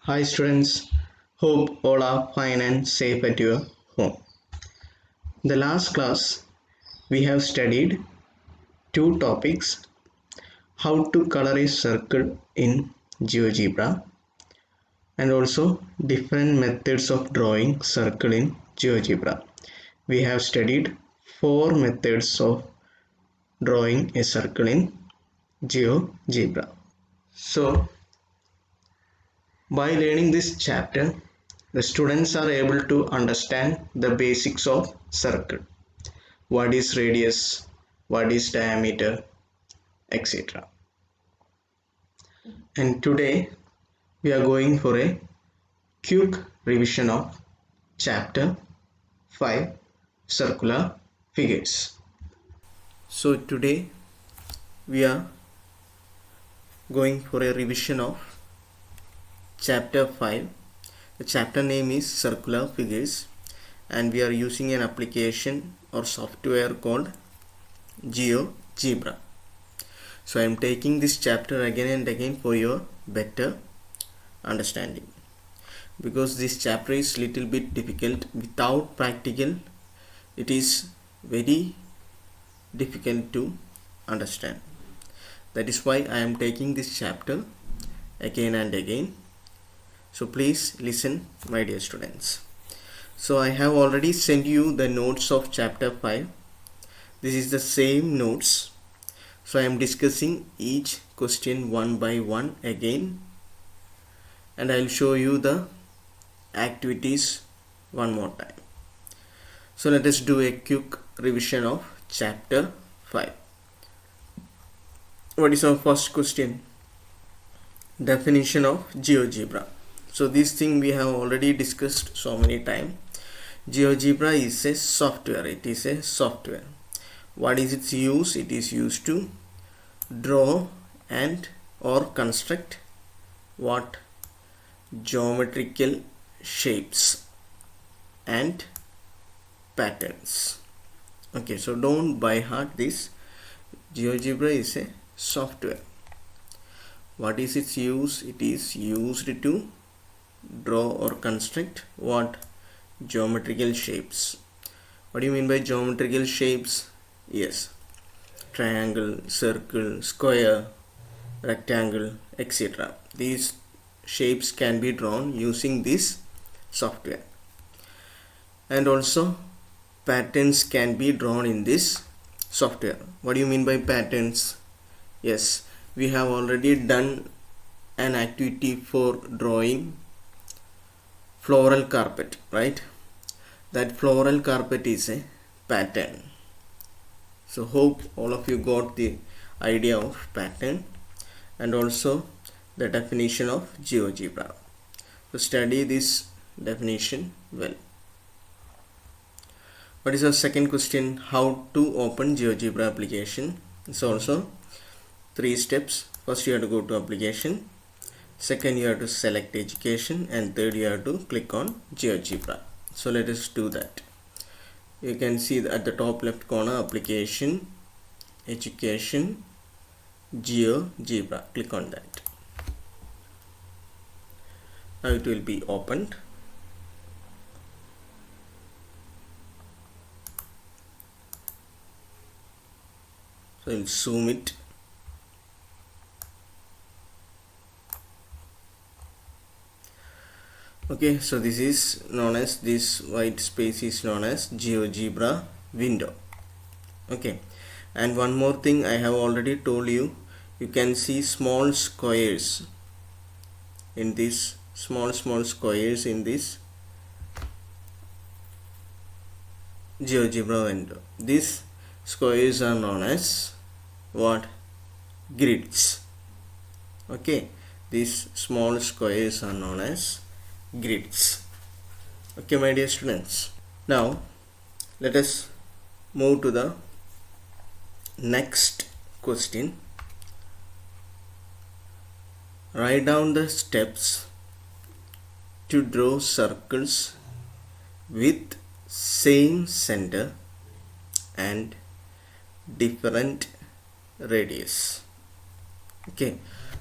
Hi students, hope all are fine and safe at your home. In the last class, we have studied two topics: how to color a circle in GeoGebra and also different methods of drawing circle in GeoGebra. We have studied four methods of drawing a circle in GeoGebra. So, by learning this chapter, the students are able to understand the basics of circle. What is radius, what is diameter, etc. And today we are going for a quick revision of chapter 5, circular figures. So today we are going for a revision of chapter 5. The chapter name is circular figures and we are using an application or software called GeoGebra. So I am taking this chapter again and again for your better understanding, because this chapter is little bit difficult. Without practical it is very difficult to understand. That is why I am taking this chapter again and again. So please listen, my dear students. So I have already sent you the notes of chapter 5. This is the same notes. So I am discussing each question one by one again, and I will show you the activities one more time. So let us do a quick revision of chapter 5. What is our first question? Definition of GeoGebra. So this thing we have already discussed so many times. GeoGebra is a software. It is a software. What is its use? It is used to draw and or construct what? Geometrical shapes and patterns. Okay, so don't by heart this. GeoGebra is a software. What is its use? It is used to draw or construct what? Geometrical shapes. What do you mean by geometrical shapes? Yes, triangle, circle, square, rectangle, etc. These shapes can be drawn using this software, and also patterns can be drawn in this software. What do you mean by patterns? Yes, we have already done an activity for drawing floral carpet, right? That floral carpet is a pattern. So hope all of you got the idea of pattern and also the definition of GeoGebra. So study this definition well. What is our second question? How to open GeoGebra application? It's also 3 steps. First you have to go to application, second you have to select education, and third you have to click on GeoGebra. So let us do that. You can see at the top left corner, application, education, GeoGebra. Click on that. Now it will be opened. So I'll zoom it. Okay, so this is known as, this white space is known as GeoGebra window. Okay, and one more thing I have already told you, you can see small squares in this, small squares in this GeoGebra window. These squares are known as what? Grids. Okay, these small squares are known as grids. Okay, my dear students, now let us move to the next question. Write down the steps to draw circles with same center and different radius. Okay,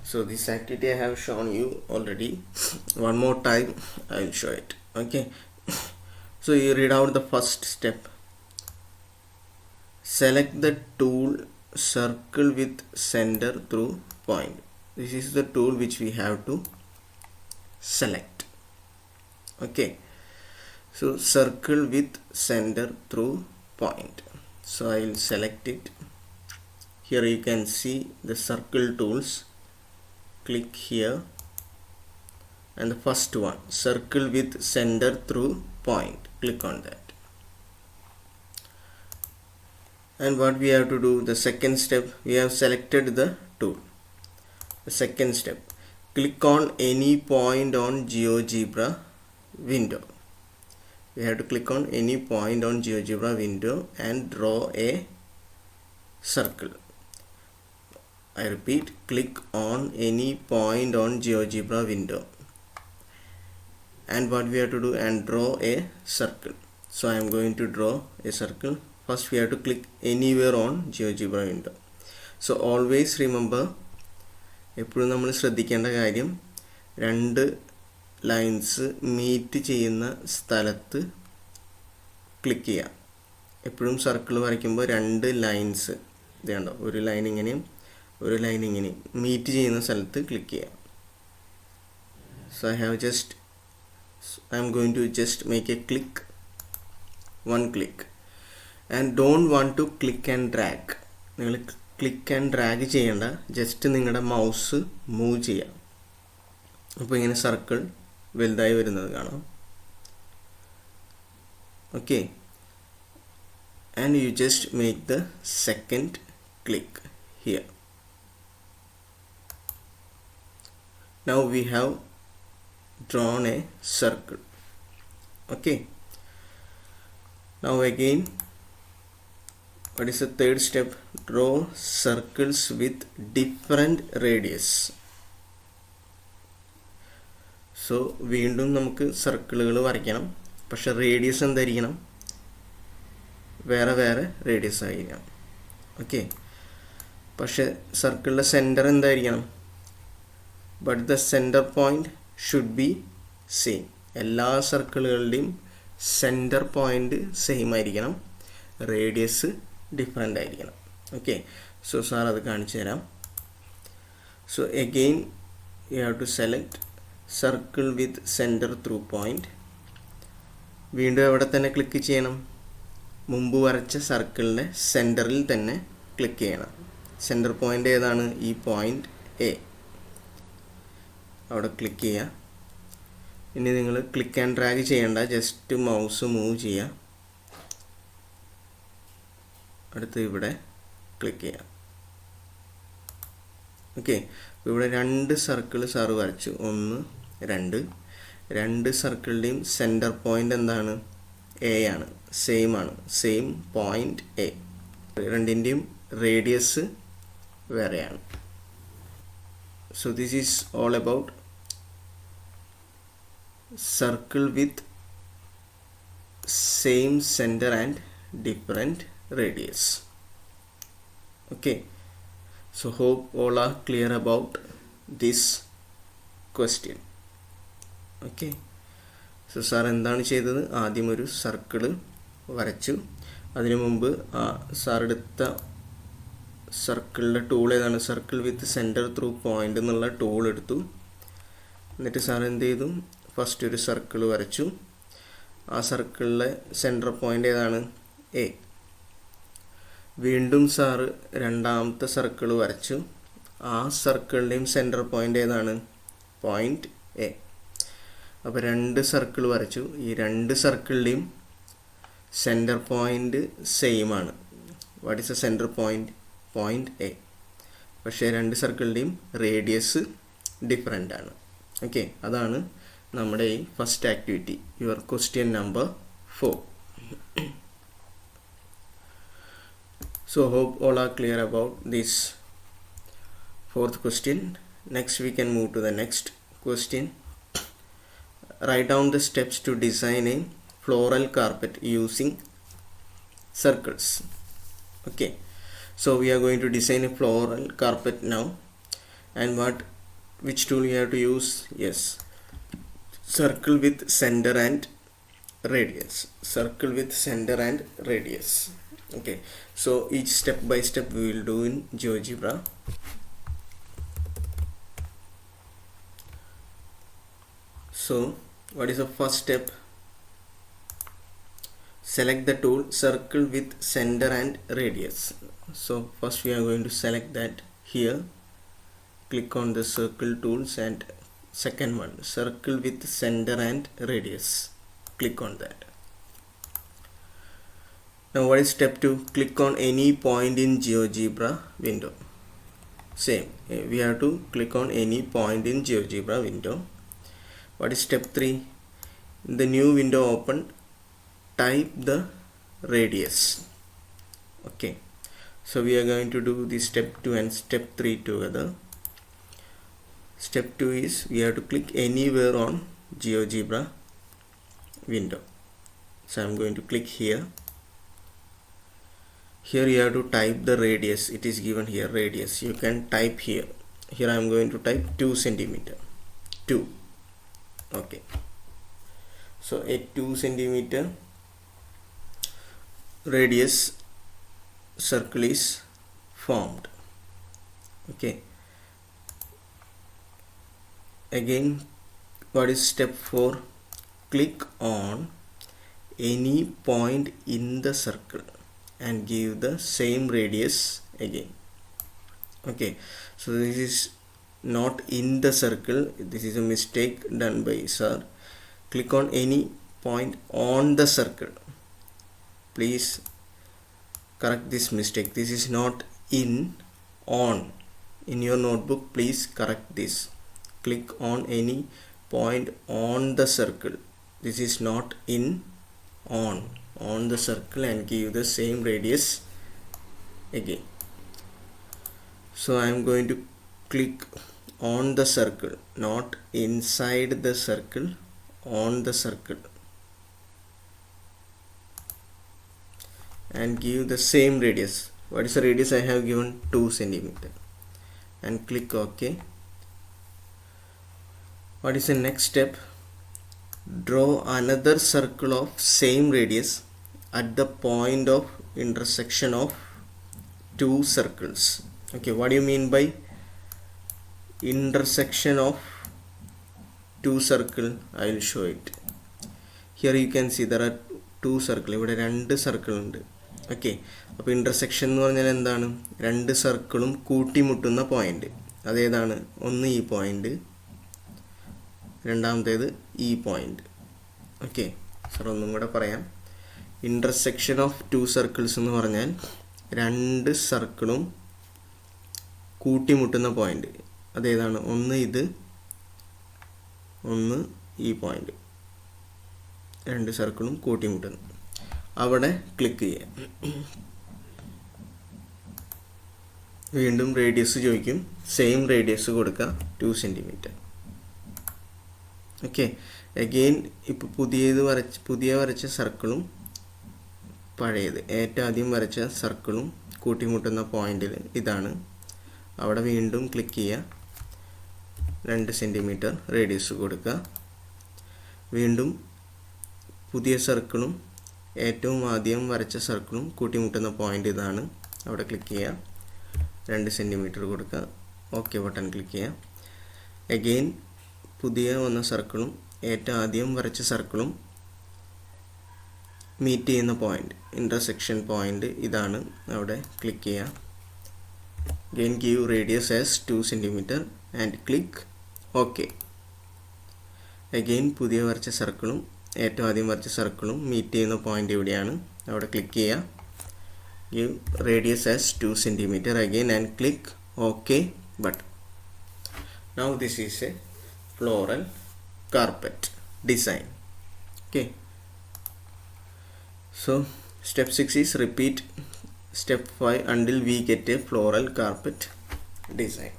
So this activity I have shown you already. One more time I will show it. Okay. So you read out the first step. Select the tool circle with center through point. This is the tool which we have to select. Okay. So circle with center through point. So I will select it. Here you can see the circle tools. Click here, and the first one, circle with center through point, click on that. And what we have to do, the second step, we have selected the tool. The second step, click on any point on GeoGebra window. We have to click on any point on GeoGebra window and draw a circle. I repeat, click on any point on GeoGebra window, and what we have to do, and draw a circle. So I am going to draw a circle. First we have to click anywhere on GeoGebra window. So always remember, എപ്പോഴും നമ്മൾ ശ്രദ്ധിക്കേണ്ട കാര്യം, രണ്ട് lines meet ചെയ്യുന്ന സ്ഥലത്ത് click ചെയ്യാം. എപ്പോഴും circle വരയ്ക്കുമ്പോൾ രണ്ട് ലൈൻസ് ഇത് കണ്ടോ, ഒരു ലൈൻ ഇങ്ങനെയും ഒരു ലൈൻ ഇങ്ങനെയും മീറ്റ് ചെയ്യുന്ന സ്ഥലത്ത് ക്ലിക്ക് ചെയ്യാം. So I am going to just make a click, one click, and don't want to click and drag. നിങ്ങൾ ക്ലിക്ക് ആൻഡ് ഡ്രാഗ് ചെയ്യേണ്ട, ജസ്റ്റ് നിങ്ങളുടെ മൗസ് മൂവ് ചെയ്യാം. അപ്പോൾ ഇങ്ങനെ സർക്കിൾ വലുതായി വരുന്നത് കാണാം. Okay, and you just make the second click here. Now we have drawn a circle. Okay, now again, what is the third step? Draw circles with different radius. So വീണ്ടും നമുക്ക് സർക്കിളുകൾ വരയ്ക്കണം, പക്ഷെ റേഡിയസ് എന്തായിരിക്കണം, വേറെ വേറെ റേഡിയസ് ആയിരിക്കണം. Okay, പക്ഷെ സർക്കിളിൻ്റെ സെൻറ്റർ എന്തായിരിക്കണം, but the center point should be same. എല്ലാ സർക്കിളുകളുടെയും സെൻറ്റർ പോയിൻ്റ് സെയിം ആയിരിക്കണം, റേഡിയസ് ഡിഫറെൻ്റ് ആയിരിക്കണം. ഓക്കെ, സോ സാർ അത് കാണിച്ചു തരാം. So again you have to select circle with centre through point. വീണ്ടും എവിടെ തന്നെ ക്ലിക്ക് ചെയ്യണം, മുമ്പ് വരച്ച സർക്കിളിൻ്റെ സെൻറ്ററിൽ തന്നെ ക്ലിക്ക് ചെയ്യണം. സെൻറ്റർ പോയിൻ്റ് ഏതാണ്, ഈ പോയിൻ്റ് എ, അവിടെ ക്ലിക്ക് ചെയ്യുക. ഇനി നിങ്ങൾ ക്ലിക്ക് ആൻഡ് ഡ്രാഗ് ചെയ്യേണ്ട, ജസ്റ്റ് മൗസ് മൂവ് ചെയ്യുക. അടുത്ത് ഇവിടെ ക്ലിക്ക് ചെയ്യുക. ഓക്കെ, ഇവിടെ രണ്ട് സർക്കിൾ സാറ് വരച്ചു, 1 2. രണ്ട് സർക്കിളിൻ്റെയും സെൻറ്റർ പോയിൻ്റ് എന്താണ്, എ ആണ്, സെയിം ആണ്, സെയിം പോയിൻ്റ് എ. രണ്ടിൻ്റെയും റേഡിയസ് വേറെയാണ്. So this is all about circle with same center and different radius. Okay, so hope all are clear about this question. Okay, so sir എന്താണ് ചെയ്തത്, ആദ്യം ഒരു circle വരച്ചു. അതിനു മുമ്പ് സാർ എടുത്ത സർക്കിളിൻ്റെ ടൂൾ ഏതാണ്, circle with centre through point എന്നുള്ള ടൂൾ എടുത്തു. എന്നിട്ട് സാർ എന്ത് ചെയ്തു, ഫസ്റ്റ് ഒരു സർക്കിൾ വരച്ചു. ആ സർക്കിളിലെ സെൻറ്റർ പോയിൻ്റ് ഏതാണ്, എ. വീണ്ടും സാറ് രണ്ടാമത്തെ സർക്കിൾ വരച്ചു. ആ സർക്കിളിൻ്റെയും സെൻറ്റർ പോയിൻ്റ് ഏതാണ്, പോയിൻ്റ് എ. അപ്പോൾ രണ്ട് സർക്കിൾ വരച്ചു. ഈ രണ്ട് സർക്കിളിൻ്റെയും സെൻറ്റർ പോയിൻ്റ് സെയിം ആണ്. What is the centre point, point A. പക്ഷേ രണ്ട് സർക്കിളിൻ്റെയും റേഡിയസ് ഡിഫറെൻ്റ് ആണ്. ഓക്കെ, അതാണ് നമ്മുടെ ഈ first activity, your question number 4. So hope all are clear about this fourth question. Next we can move to the next question. Write down the steps to design a floral carpet using circles. Okay, so we are going to design a floral carpet now, and what which tool you have to use? Yes, circle with center and radius. Circle with center and radius. Okay, so each step by step we will do in GeoGebra. So what is the first step? Select the tool circle with center and radius. So first we are going to select that here. Click on the circle tools, and second one, circle with center and radius. Click on that. Now what is step 2? Click on any point in GeoGebra window. Same, we have to click on any point in GeoGebra window. What is step 3? In the new window open, type the radius. Okay, so we are going to do the step 2 and step 3 together. Step 2 is we have to click anywhere on GeoGebra window. So I'm going to click here. Here you have to type the radius. It is given here, radius. You can type here. Here I'm going to type 2 centimeter. 2. Okay. So a 2 centimeter radius circle is formed. Okay. Again, what is step 4? Click on any point in the circle and give the same radius again. Okay, so this is not in the circle. This is a mistake done by sir. Click on any point on the circle. Please correct this mistake. This is not in, on. In your notebook, please correct this. Click on any point on the circle. This is not in, on the circle, and give the same radius again. So I am going to click on the circle, not inside the circle, on the circle, and give the same radius. What is the radius I have given? 2 centimeter, and click OK. What is the next step? Draw another circle of same radius at the point of intersection of 2 circles. Okay, what do you mean by intersection of 2 circle? I will show it. Here you can see there are 2 circles. ഇവിടെ 2 circle ഉണ്ട്. Okay, അപ്പോൾ intersection എന്ന് പറഞ്ഞാൽ എന്താണ്? 2 സർക്കിളും കൂട്ടിമുട്ടുന്ന point. അതേതാണ്? ഒന്ന് ഈ point, രണ്ടാമത്തേത് ഈ പോയിന്റ്. ഓക്കെ സാർ, ഒന്നും കൂടെ പറയാം. ഇൻ്റർസെക്ഷൻ ഓഫ് 2 സർക്കിൾസ് എന്ന് പറഞ്ഞാൽ 2 സർക്കിളും കൂട്ടിമുട്ടുന്ന പോയിന്റ്. അതേതാണ്? ഒന്ന് ഇത്, ഒന്ന് ഈ പോയിന്റ്. 2 സർക്കിളും കൂട്ടിമുട്ടുന്നു. അവിടെ ക്ലിക്ക് ചെയ്യാം. വീണ്ടും റേഡിയസ് ചോദിക്കും. സെയിം റേഡിയസ് കൊടുക്കുക, 2 സെൻറ്റിമീറ്റർ. ഓക്കെ, അഗെയിൻ ഇപ്പോൾ പുതിയ വരച്ച സർക്കിളും പഴയത് ഏറ്റവും ആദ്യം വരച്ച സർക്കിളും കൂട്ടിമുട്ടുന്ന പോയിന്റിൽ ഇതാണ്. അവിടെ വീണ്ടും ക്ലിക്ക് ചെയ്യുക, 2 സെൻറ്റിമീറ്റർ റേഡിയസ് കൊടുക്കുക. വീണ്ടും പുതിയ സർക്കിളും ഏറ്റവും ആദ്യം വരച്ച സർക്കിളും കൂട്ടിമുട്ടുന്ന പോയിന്റ് ഇതാണ്. അവിടെ ക്ലിക്ക് ചെയ്യുക, 2 സെൻറ്റിമീറ്റർ കൊടുക്കുക. ഓക്കെ ബട്ടൺ ക്ലിക്ക് ചെയ്യുക. അഗെയിൻ പുതിയ വന്ന സർക്കിളും ഏറ്റവും ആദ്യം വരച്ച സർക്കിളും മീറ്റ് ചെയ്യുന്ന പോയിന്റ്, ഇൻ്റർസെക്ഷൻ പോയിന്റ് ഇതാണ്. അവിടെ ക്ലിക്ക് ചെയ്യുക. Again give radius as 2 centimetre and click okay. Again പുതിയ വരച്ച സർക്കിളും ഏറ്റവും ആദ്യം വരച്ച സർക്കിളും മീറ്റ് ചെയ്യുന്ന പോയിന്റ് ഇവിടെയാണ്. അവിടെ ക്ലിക്ക് ചെയ്യുക. Give radius as 2 centimetre again and click okay button. Now this is A floral carpet design. Okay, so step 6 is repeat step 5 until we get a floral carpet design.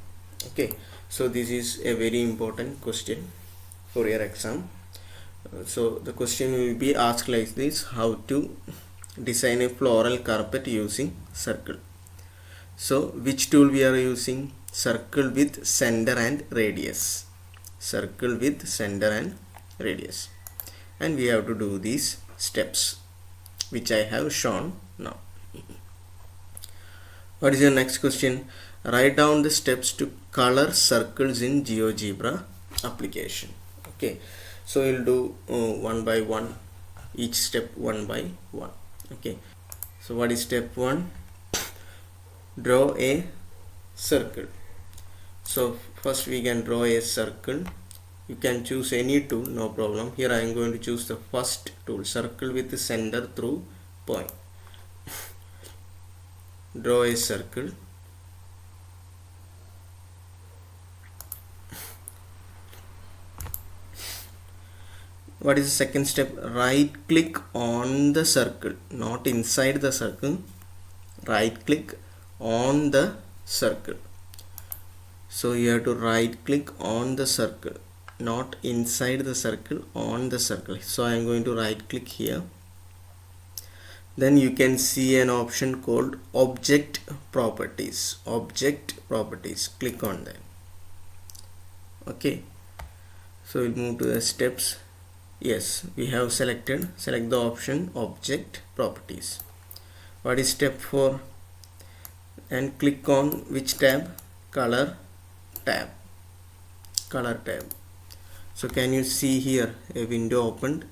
Okay, so this is a very important question for your exam. So the question will be asked like this: how to design a floral carpet using circle. So which tool we are using? Circle with center and radius. Circle with center and radius. And we have to do these steps which I have shown now. What is your next question? Write down the steps to color circles in GeoGebra application. Okay, so we'll do one by one, each step one by one. Okay, so what is step 1? Draw a circle. So first we can draw a circle. You can choose any tool, no problem. Here I am going to choose the first tool, circle with the center through point. Draw a circle. What is the second step? Right click on the circle, not inside the circle. Right click on the circle. So you have to right click on the circle, not inside the circle, on the circle. So I am going to right click here. Then you can see an option called object properties. Object properties, click on that. Okay, so we'll move to the steps. Yes, we have selected. Select the option object properties. What is step 4? And click on which tab? Color tab. Color tab. So can you see here a window opened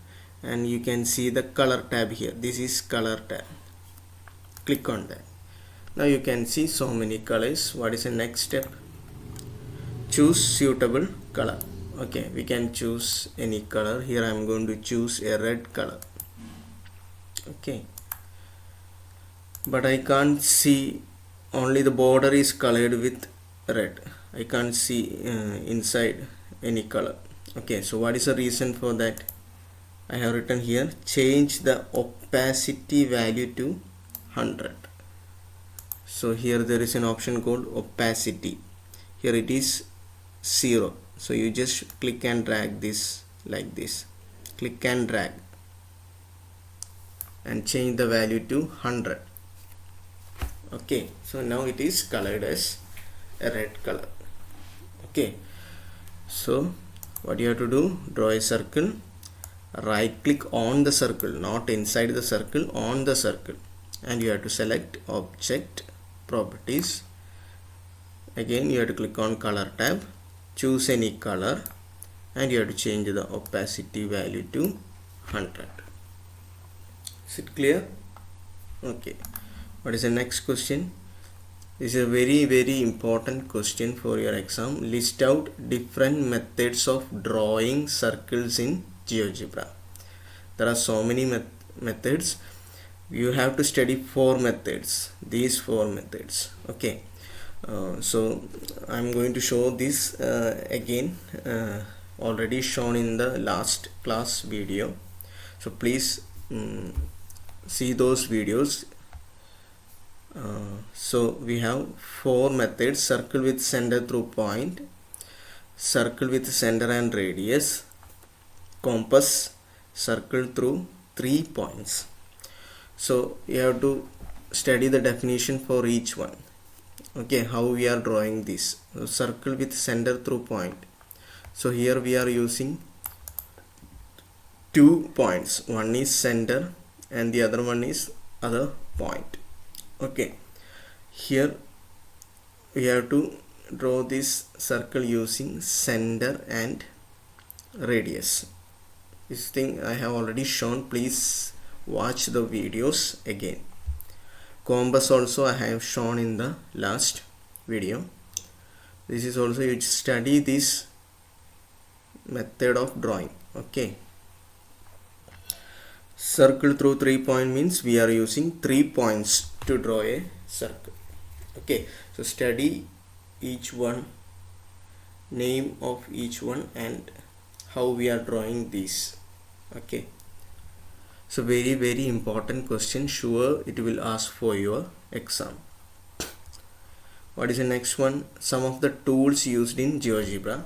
and you can see the color tab here. This is color tab. Click on that. Now you can see so many colors. What is the next step? Choose suitable color. Okay, we can choose any color. Here I am going to choose a red color. Okay, but I can't see, only the border is colored with red. I can't see inside any color. Okay, so what is the reason for that? I have written here, change the opacity value to 100. So here there is an option called opacity. Here it is 0. So you just click and drag this like this. Click and drag and change the value to 100. Okay, so now it is colored as a red color. Okay, so what you have to do? Draw a circle. Right click on the circle, not inside the circle, on the circle, and you have to select object properties. Again you have to click on color tab, choose any color, and you have to change the opacity value to 100. Is it clear? Okay, what is the next question? This is a very important question for your exam. List out different methods of drawing circles in GeoGebra. There are so many methods. You have to study 4 methods, these 4 methods. Okay, so I'm going to show this again, already shown in the last class video. So please see those videos. So we have 4 methods: circle with center through point, circle with center and radius, compass, circle through 3 points. So you have to study the definition for each one. Okay, how we are drawing this? So circle with center through point. So here we are using 2 points. One is center and the other one is other point. Okay, here we have to draw this circle using center and radius. This thing I have already shown. Please watch the videos again. Compass also I have shown in the last video. This is also, you study this method of drawing. Okay, circle through 3 point means we are using 3 points to draw a circle. Okay, so study each one, name of each one, and how we are drawing these. Okay, so very important question. Sure, it will ask for your exam. What is the next one? Some of the tools used in GeoGebra.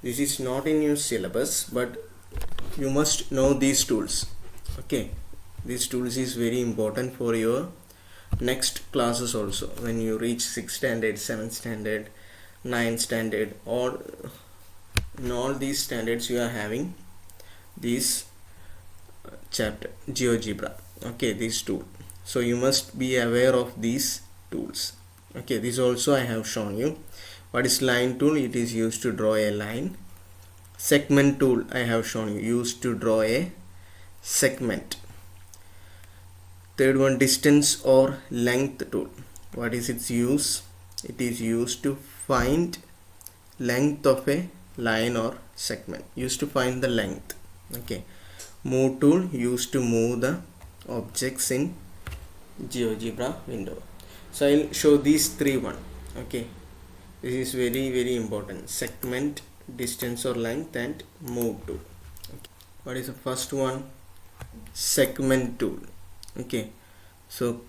This is not in your syllabus, but you must know these tools. Okay, these tools is very important for your next classes also. When you reach 6th standard, 7th standard, 9th standard, or in all these standards you are having this chapter GeoGebra. Okay, this tool. So you must be aware of these tools. Okay, this also I have shown you. What is line tool? It is used to draw a line. Segment tool I have shown you, used to draw a segment. Third one, distance or length tool. What is its use? It is used to find length of a line or segment. Used to find the length. Okay. Move tool, used to move the objects in GeoGebra window. So I'll show these three one. Okay, this is very important: segment, distance or length, and move tool. Okay. What is the first one? Segment tool. Okay, so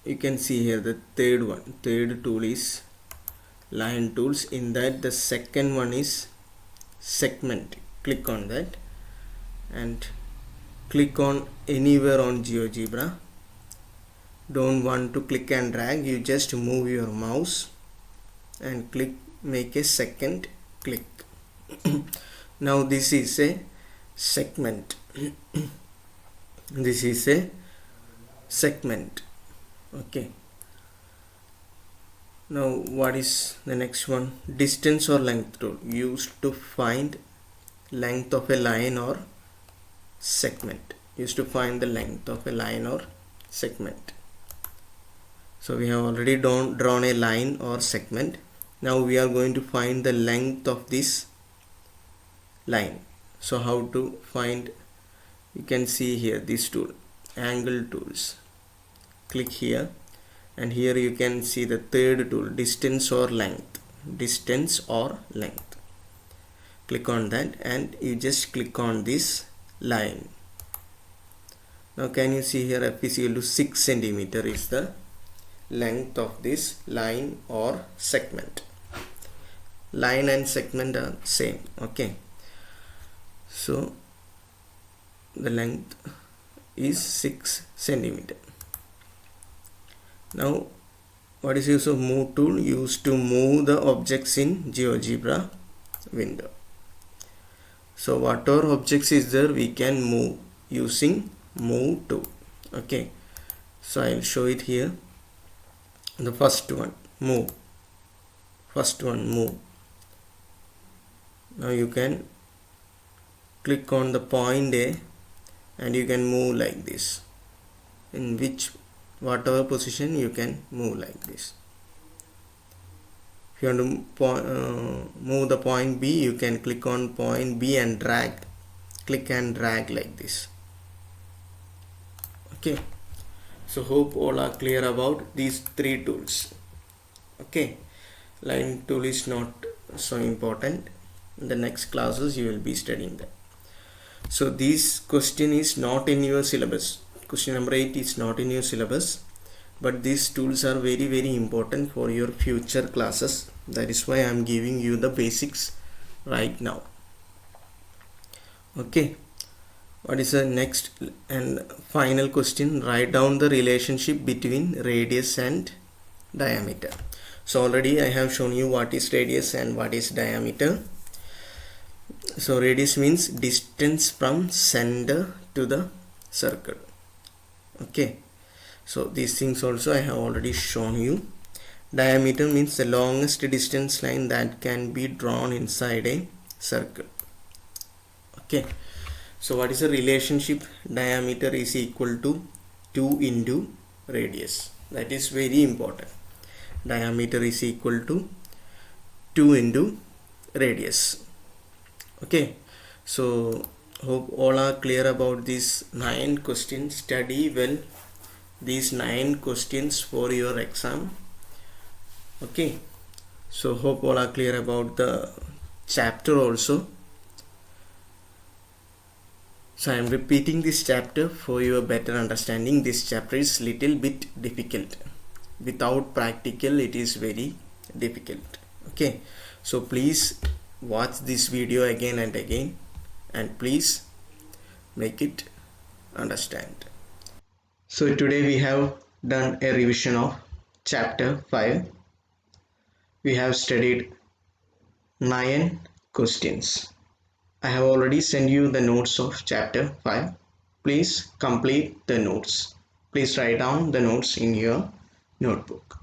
you can see here the third one. Third tool is line tools. In that, the second one is segment. Click on that and click on anywhere on GeoGebra. Don't want to click and drag, you just move your mouse and click, make a second click. Now this is a segment. This is a segment. Okay, now what is the next one? Distance or length tool, used to find length of a line or segment. Used to find the length of a line or segment. So we have already drawn a line or segment. Now we are going to find the length of this line. So how to find? You can see here this tool, angle tools. Click here, and here you can see the third tool, distance or length. Distance or length. Click on that and you just click on this line. Now can you see here F is equal to 6 centimeter is the length of this line or segment. Line and segment are same. Okay, so the length is 6 centimeter. Now what is use of move tool? Used to move the objects in GeoGebra window. So whatever objects is there, we can move using move tool. Okay, so I'll show it here. The first one, move. First one, move. Now you can click on the point A and you can move like this. In whatever position you can move like this. If you want to move the point B, you can click on point B and drag. Click and drag like this. Okay, so hope all are clear about these three tools. Okay, line tool is not so important. In the next classes you will be studying that. So this question is not in your syllabus. Question number 8 is not in your syllabus, but these tools are very important for your future classes. That is why I am giving you the basics right now. Okay, what is the next and final question? Write down the relationship between radius and diameter. So already I have shown you what is radius and what is diameter. So radius means distance from center to the circle. Okay, so these things also I have already shown you. Diameter means the longest distance line that can be drawn inside a circle. Okay, so what is the relationship? Diameter is equal to 2 into radius. That is very important. Diameter is equal to 2 into radius. Okay, so hope all are clear about these 9 questions. Study well these 9 questions for your exam. Okay, so hope all are clear about the chapter also. So I am repeating this chapter for your better understanding. This chapter is little bit difficult. Without practical it is very difficult. Okay, so please watch this video again and again and please make it understand. So today we have done a revision of chapter 5. We have studied 9 questions. I have already sent you the notes of chapter 5. Please complete the notes. Please write down the notes in your notebook.